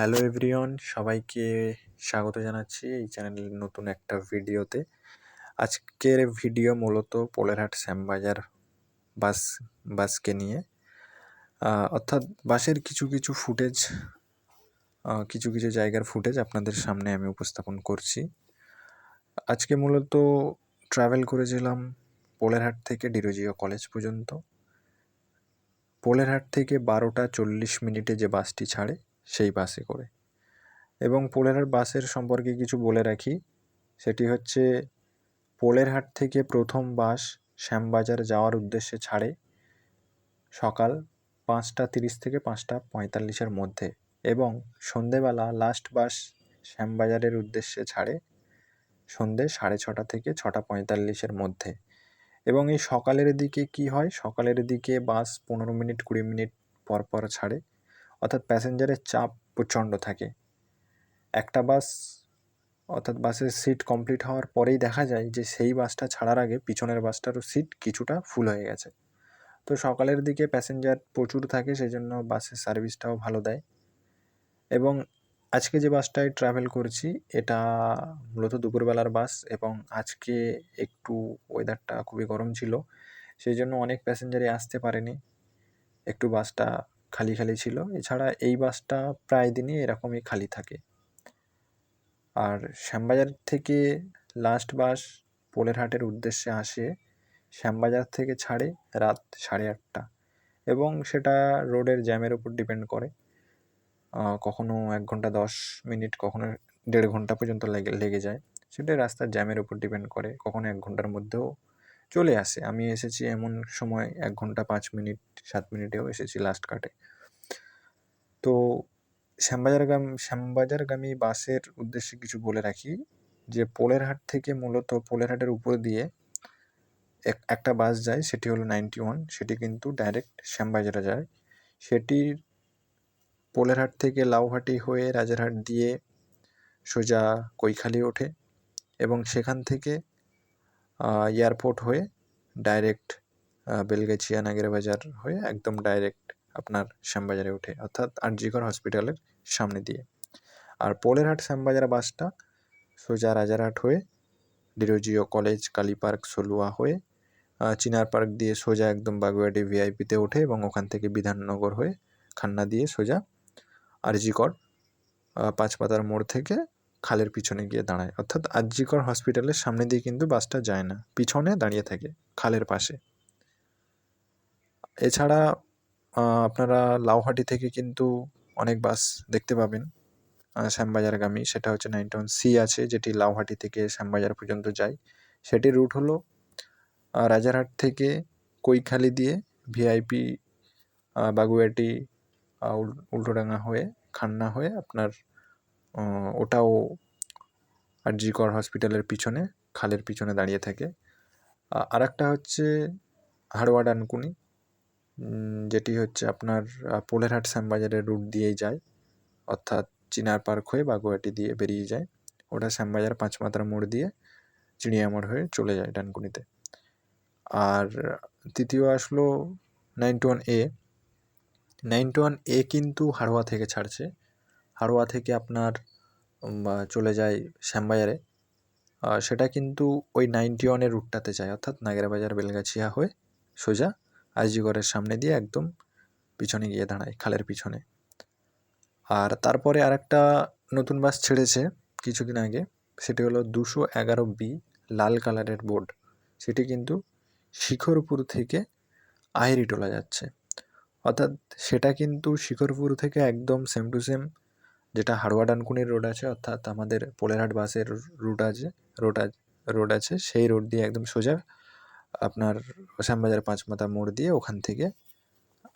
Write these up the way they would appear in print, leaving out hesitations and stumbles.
Hello everyone, সবাইকে স্বাগত জানাচ্ছি এই চ্যানেলের নতুন একটা ভিডিওতে। আজকের ভিডিও মূলত পোলেরহাট শ্যামবাজার বাস বাসকে নিয়ে, অর্থাৎ বাসের কিছু কিছু ফুটেজ, কিছু কিছু জায়গার ফুটেজ আপনাদের সামনে আমি উপস্থাপন করছি। আজকে মূলত ট্রাভেল করেছিলাম পোলেরহাট থেকে ডিরোজিও কলেজ পর্যন্ত। পোলেরহাট থেকে 12:40 যে বাসটি ছাড়ে সেই বাসে করে, এবং পোলেরহাট বাসের সম্পর্কে কিছু বলে রাখি। সেটি হচ্ছে, পোলেরহাট থেকে প্রথম বাস শ্যামবাজার যাওয়ার উদ্দেশ্যে ছাড়ে সকাল 5:30 থেকে 5:45 মধ্যে, এবং সন্ধেবেলা লাস্ট বাস শ্যামবাজারের উদ্দেশ্যে ছাড়ে সন্ধে 6:30 থেকে 6:45 মধ্যে। এবং এই সকালের দিকে কি হয়, সকালের দিকে বাস 15 মিনিট 20 মিনিট পর পর ছাড়ে, অর্থাৎ প্যাসেঞ্জারের চাপ প্রচণ্ড থাকে। একটা বাস, অর্থাৎ বাসের সিট কমপ্লিট হওয়ার পরেই দেখা যায় যে সেই বাসটা ছাড়ার আগে পিছনের বাসটারও সিট কিছুটা ফুল হয়ে গেছে। তো সকালের দিকে প্যাসেঞ্জার প্রচুর থাকে, সেই জন্য বাসের সার্ভিসটাও ভালো দেয়। এবং আজকে যে বাসটায় ট্রাভেল করছি এটা মূলত দুপুরবেলার বাস, এবং আজকে একটু ওয়েদারটা খুবই গরম ছিল, সেই জন্য অনেক প্যাসেঞ্জারই আসতে পারেনি, একটু বাসটা খালি খালি ছিল। এছাড়া এই বাসটা প্রায় দিনই এরকমই খালি থাকে। আর শ্যামবাজার থেকে লাস্ট বাস পোলেরহাটের উদ্দেশ্যে আসে, শ্যামবাজার থেকে ছাড়ে রাত 8:30, এবং সেটা রোডের জ্যামের উপর ডিপেন্ড করে। কখনো 1 ঘন্টা 10 মিনিট, কখনো 1.5 ঘন্টা পর্যন্ত লেগে যায়। সেটা রাস্তার জ্যামের উপর ডিপেন্ড করে, কখনো 1 ঘন্টার মধ্যেও চলে আসে। আমি এসেছি এমন সময় 1 ঘন্টা 5 মিনিট 7 মিনিটেও এসেছি লাস্ট কাটে। তো শ্যামবাজারগামী বাসের উদ্দেশ্যে কিছু বলে রাখি, যে পোলেরহাট থেকে মূলত পোলেরহাটের উপর দিয়ে একটা বাস যায়, সেটি হলো 91। সেটি কিন্তু ডাইরেক্ট শ্যামবাজারে যায়। সেটির পোলেরহাট থেকে লাউহাটি হয়ে রাজারহাট দিয়ে সোজা কৈখালি ওঠে, এবং সেখান থেকে এয়ারপোর্ট হয়ে ডাইরেক্ট বেলগাছিয়া নাগেরবাজার হয়ে একদম ডাইরেক্ট আপনার শ্যামবাজারে ওঠে, অর্থাৎ আরজিকর হসপিটালের সামনে দিয়ে। আর পোলেরহাট শ্যামবাজার বাসটা সোজা রাজারহাট হয়ে ডিরোজিও কলেজ, কালী পার্ক, সলুয়া হয়ে চিনার পার্ক দিয়ে সোজা একদম বাগুইআটি ভিআইপিতে ওঠে, এবং ওখান থেকে বিধাননগর হয়ে খান্না দিয়ে সোজা আরজিকর পাঁচপাতার মোড় থেকে খালের পিছনে গিয়ে দাঁড়ায়। অর্থাৎ আরজিকর হসপিটালের সামনে দিয়ে কিন্তু বাসটা যায় না, পিছনে দাঁড়িয়ে থাকে খালের পাশে। এছাড়া আপনারা লাউহাটি থেকে কিন্তু অনেক বাস দেখতে পাবেন শ্যামবাজারগামী। সেটা হচ্ছে 91C আছে, যেটি লাউহাটি থেকে শ্যামবাজার পর্যন্ত যায়। সেটির রুট হলো রাজারহাট থেকে কৈখালি দিয়ে ভিআইপি বাগুইআটি উল্টোডাঙ্গা হয়ে খান্না হয়ে আপনার ওটাও আরজিকর হসপিটালের পিছনে খালের পিছনে দাঁড়িয়ে থাকে। আর একটা হচ্ছে হাড়োয়া ডানকুনি, যেটি হচ্ছে আপনার পোলেরহাট শ্যামবাজারের রুট দিয়েই যায়, অর্থাৎ চিনার পার্ক হয়ে বাগুইআটি দিয়ে বেরিয়ে যায়। ওটা শ্যামবাজার পাঁচমাথার মোড় দিয়ে চিড়িয়ামোড় হয়ে চলে যায় ডানকুনিতে। আর তৃতীয় আসলো 91A। 91A কিন্তু হাড়োয়া থেকে ছাড়ছে, হাড়োয়া থেকে আপনার চলে যায় শ্যামবাজারে। সেটা কিন্তু ওই 91-এর রুটটাতে যায়, অর্থাৎ নাগেরবাজার বেলগাছিয়া হয়ে সোজা আরজিকরের সামনে দিয়ে একদম পিছনে গিয়ে দাঁড়ায় খালের পিছনে। আর তারপরে আরেকটা নতুন বাস ছেড়েছে কিছুদিন আগে, সেটি হলো 211B, লাল কালারের বোর্ড। সেটি কিন্তু শিখরপুর থেকে আহিরিটোলা যাচ্ছে, অর্থাৎ সেটা কিন্তু শিখরপুর থেকে একদম সেম টু সেম যেটা হাড়োয়া ডানকুনির রোড আছে, অর্থাৎ আমাদের পোলেরহাট বাসের রোড আছে, সেই রোড দিয়ে একদম সোজা আপনার শ্যামবাজার পাঁচমাথা মোড় দিয়ে ওখান থেকে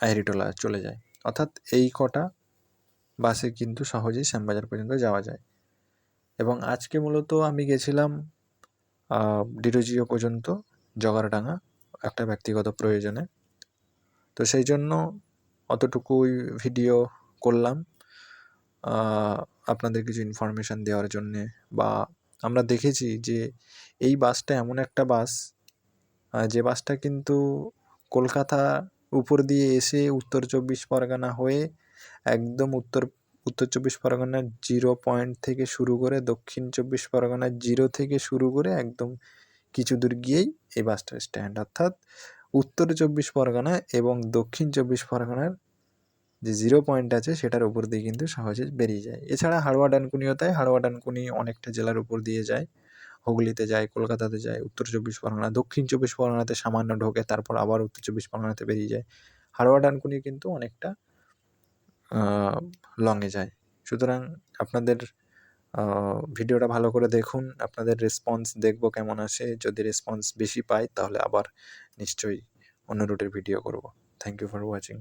আহিরিটোলা চলে যায়। অর্থাৎ এই কটা বাসে কিন্তু সহজেই শ্যামবাজার পর্যন্ত যাওয়া যায়। এবং আজকে মূলত আমি গেছিলাম ডিরোজিও পর্যন্ত জগারডাঙ্গা একটা ব্যক্তিগত প্রয়োজনে, তো সেই জন্য অতটুকুই ভিডিও করলাম আপনাদের কিছু ইনফরমেশান দেওয়ার জন্যে। বা আমরা দেখেছি যে এই বাসটা এমন একটা বাস, যে বাসটা কিন্তু কলকাতা উপর দিয়ে এসে উত্তর 24 পরগনা হয়ে একদম উত্তর উত্তর 24 পরগনার 0 পয়েন্ট থেকে শুরু করে দক্ষিণ 24 পরগনার 0 থেকে শুরু করে একদম কিছু দূর গিয়েই এই বাসটার স্ট্যান্ড। অর্থাৎ উত্তর 24 পরগনা এবং দক্ষিণ 24 পরগনার যে 0 পয়েন্ট আছে সেটার উপর দিয়ে কিন্তু সহজে বেরিয়ে যায়। এছাড়া হাড়োয়া ডানকুনিও তাই। হাড়োয়া ডানকুনি অনেকটা জেলার উপর দিয়ে যায়। হুগলিতে যায়, কলকাতাতে যায়, উত্তর 24 পরগনা, দক্ষিণ 24 পরগনাতে সামান্য ঢোকে, তারপর আবার উত্তর 24 পরগনাতে বেরিয়ে যায়। হাড়োয়া ডানকুনি কিন্তু অনেকটা লংয়ে যায়। সুতরাং আপনাদের ভিডিওটা ভালো করে দেখুন। আপনাদের রেসপন্স দেখব কেমন আসে। যদি রেসপন্স বেশি পাই তাহলে আবার নিশ্চয়ই অন্য রুটের ভিডিও করব। Thank you for watching.